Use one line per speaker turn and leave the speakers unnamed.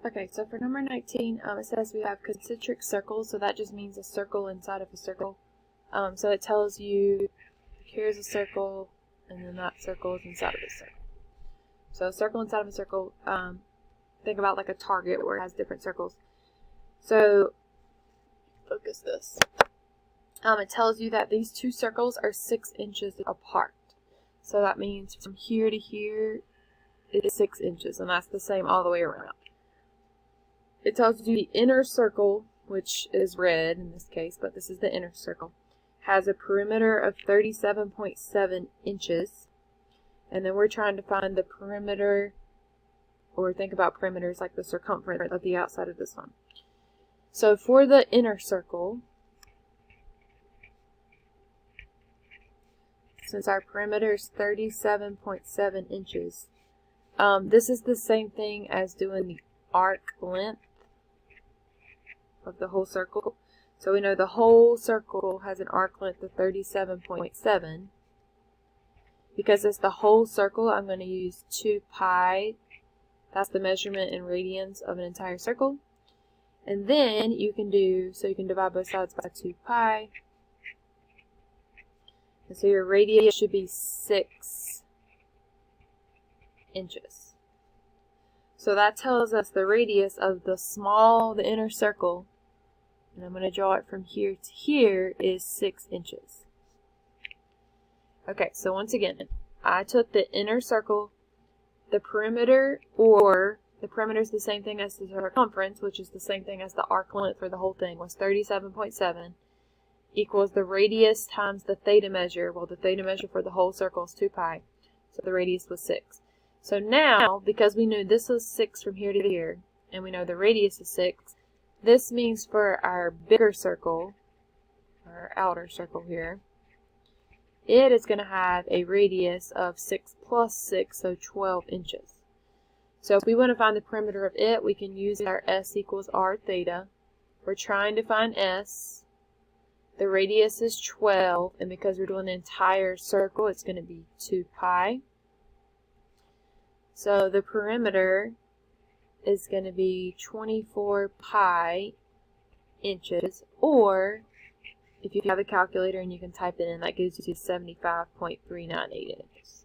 Okay, so for number 19, it says we have concentric circles, so that just means a circle inside of a circle. So it tells you here's a circle, and then that circle is inside of a circle. So a circle inside of a circle, think about like a target where it has different circles. So, focus this. It tells you that these two circles are 6 inches apart. So that means from here to here is 6 inches, and that's the same all the way around. It tells you the inner circle, which is red in this case, but this is the inner circle, has a perimeter of 37.7 inches. And then we're trying to find the perimeter, or think about perimeters like the circumference of the outside of this one. So for the inner circle, since our perimeter is 37.7 inches, this is the same thing as doing the arc length of the whole circle. So we know the whole circle has an arc length of 37.7. Because it's the whole circle, I'm going to use 2 pi. That's the measurement in radians of an entire circle. And then you can divide both sides by 2 pi. And so your radius should be 6 inches. So that tells us the radius of the inner circle, and I'm going to draw it from here to here, is 6 inches. Okay, so once again, I took the inner circle, the perimeter, or the perimeter is the same thing as the circumference, which is the same thing as the arc length for the whole thing, was 37.7, equals the radius times the theta measure. Well, the theta measure for the whole circle is 2 pi, so the radius was 6. So now, because we knew this was 6 from here to here, and we know the radius is 6, this means for our bigger circle, our outer circle here, it is going to have a radius of 6 plus 6, so 12 inches. So if we want to find the perimeter of it, we can use our S equals R theta. We're trying to find S. The radius is 12, and because we're doing the entire circle, it's going to be 2 pi. So the perimeter is going to be 24 pi inches, or if you have a calculator and you can type it in, that gives you 75.398 inches.